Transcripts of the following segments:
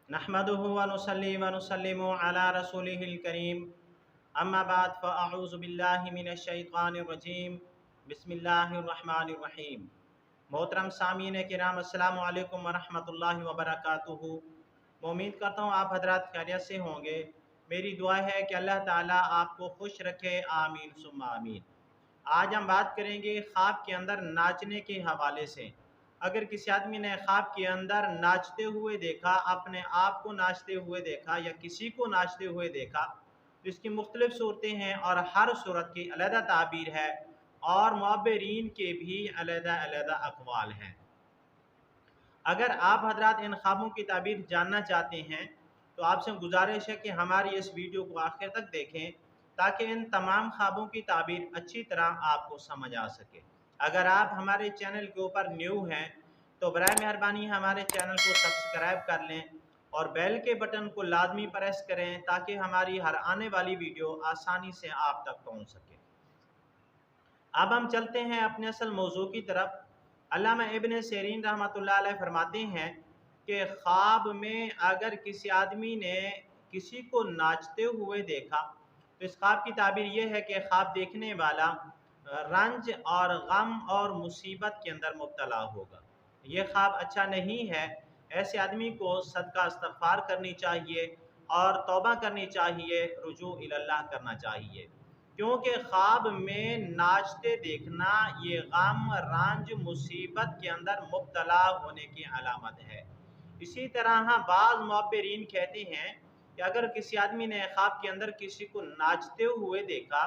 नहमदुहु व नुसल्ली व नुसल्लिमु अला रसूलिहिल करीम अम्मा बाद फ़अऊज़ु बिल्लाहि मिनश शैतानिर रजीम बिस्मिल्लाहिर रहमानिर रहीम। मोहतरम सामीन किराम अस्सलामु अलैकुम व रहमतुल्लाहि व बरकातुहू। मैं उम्मीद करता हूँ आप हजरात खैरियत से होंगे। मेरी दुआ है कि अल्लाह ताला आपको खुश रखे, आमीन सुम्मा आमीन। आज हम बात करेंगे ख्वाब के अंदर नाचने के हवाले से। अगर किसी आदमी ने ख्वाब के अंदर नाचते हुए देखा, अपने आप को नाचते हुए देखा या किसी को नाचते हुए देखा, तो इसकी मुख्तलिफ सूरतें हैं और हर सूरत की अलहदा ताबीर है और मुअब्बिरीन के भी अलहदा अलहदा अक़वाल हैं। अगर आप हजरात इन ख्वाबों की ताबीर जानना चाहते हैं तो आपसे गुजारिश है कि हमारी इस वीडियो को आखिर तक देखें ताकि इन तमाम ख्वाबों की ताबीर अच्छी तरह आपको समझ आ सके। अगर आप हमारे चैनल के ऊपर न्यू हैं तो बराए मेहरबानी हमारे चैनल को सब्सक्राइब कर लें और बेल के बटन को लाजमी प्रेस करें ताकि हमारी हर आने वाली वीडियो आसानी से आप तक पहुंच सके। अब हम चलते हैं अपने असल मौजू की तरफ। अल्लामा इब्न सीरीन रहमतुल्लाह अलैह फरमाते हैं कि ख्वाब में अगर किसी आदमी ने किसी को नाचते हुए देखा तो इस ख्वाब की ताबीर यह है कि ख्वाब देखने वाला रंज और गम और मुसीबत के अंदर मुब्तला होगा। ये ख्वाब अच्छा नहीं है। ऐसे आदमी को सदका इस्तग़फ़ार करनी चाहिए और तौबा करनी चाहिए, रुजू इल्लाह करना चाहिए, क्योंकि ख्वाब में नाचते देखना ये गम रंज मुसीबत के अंदर मुब्तला होने की अलामत है। इसी तरह बाज़ मुअब्बिरीन कहते हैं कि अगर किसी आदमी ने ख्वाब के अंदर किसी को नाचते हुए देखा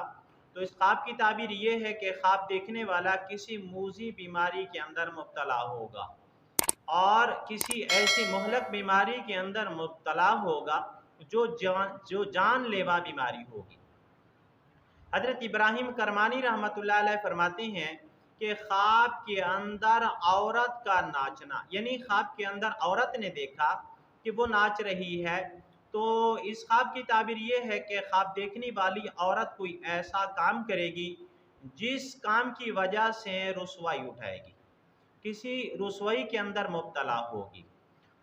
तो इस ख्वाब की ताबीर ये है कि ख्वाब देखने वाला किसी मूज़ी बीमारी के अंदर मुब्तला होगा और किसी ऐसी मुहलक बीमारी के अंदर मुब्तला होगा जो जानलेवा बीमारी होगी। हज़रत इब्राहीम करमानी रहमतुल्लाह अलैह फरमाते हैं कि ख्वाब के अंदर औरत का नाचना, यानी ख्वाब के अंदर औरत ने देखा कि वो नाच रही है, तो इस ख्वाब की ताबीर ये है कि ख्वाब देखने वाली औरत कोई ऐसा काम करेगी जिस काम की वजह से रुसवाई उठाएगी, किसी रुसवाई के अंदर मुब्तला होगी।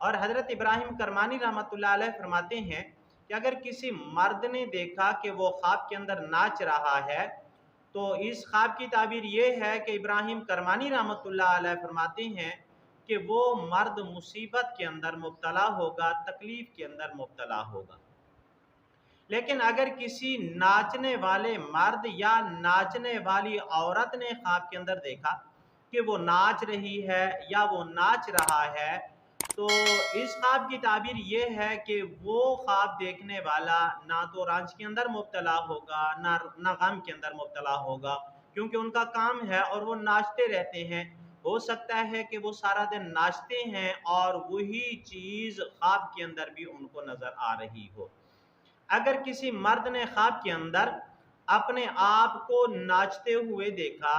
और हज़रत इब्राहीम करमानी रहमतुल्लाह अलैह फरमाते हैं कि अगर किसी मर्द ने देखा कि वो ख्वाब के अंदर नाच रहा है तो इस ख्वाब की ताबीर ये है कि इब्राहीम करमानी रहमतुल्लाह अलैह फरमाते हैं कि वो मर्द मुसीबत के अंदर मुब्तला होगा, तकलीफ़ के अंदर मुब्तला होगा। लेकिन अगर किसी नाचने वाले मर्द या नाचने वाली औरत ने ख्वाब के अंदर देखा कि वो नाच रही है या वो नाच रहा है, तो इस ख्वाब की ताबीर ये है कि वो ख्वाब देखने वाला ना तो रंज के अंदर मुब्तला होगा ना गम के अंदर मुब्तला होगा, क्योंकि उनका काम है और वो नाचते रहते हैं। हो सकता है कि वो सारा दिन नाचते हैं और वही चीज़ ख्वाब के अंदर भी उनको नज़र आ रही हो। अगर किसी मर्द ने ख्वाब के अंदर अपने आप को नाचते हुए देखा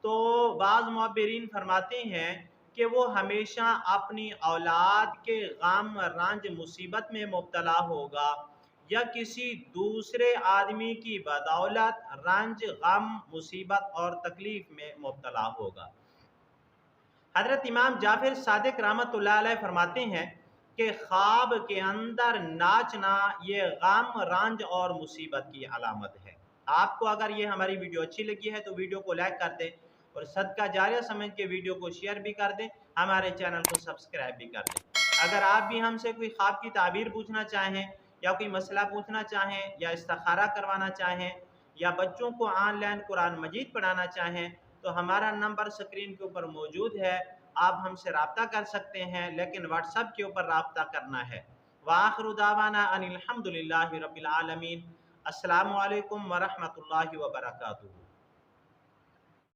तो बाज़ मुअब्बिरीन फरमाते हैं कि वो हमेशा अपनी औलाद के गम रंज मुसीबत में मुब्तला होगा या किसी दूसरे आदमी की बदौलत रंज गम मुसीबत और तकलीफ़ में मुब्तला होगा। हज़रत इमाम जाफ़िर सादिक रहमतुल्लाह अलैह फरमाते हैं कि ख्वाब के अंदर नाचना ये गम रंज और मुसीबत की अलामत है। आपको अगर ये हमारी वीडियो अच्छी लगी है तो वीडियो को लाइक कर दें और सदका जारिया समझ के वीडियो को शेयर भी कर दें, हमारे चैनल को सब्सक्राइब भी कर दें। अगर आप भी हमसे कोई ख्वाब की ताबीर पूछना चाहें या कोई मसला पूछना चाहें या इस्तिखारा करवाना चाहें या बच्चों को ऑनलाइन कुरान मजीद पढ़ाना चाहें तो हमारा नंबर स्क्रीन के ऊपर मौजूद है, आप हमसे रब्ता कर सकते हैं, लेकिन व्हाट्सएप के ऊपर रब्ता करना है। व आखिरु दावाना अनिल हम्दुलिल्लाहि रब्बिल आलमीन। अस्सलामु अलैकुम व रहमतुल्लाहि व बरकातुहू।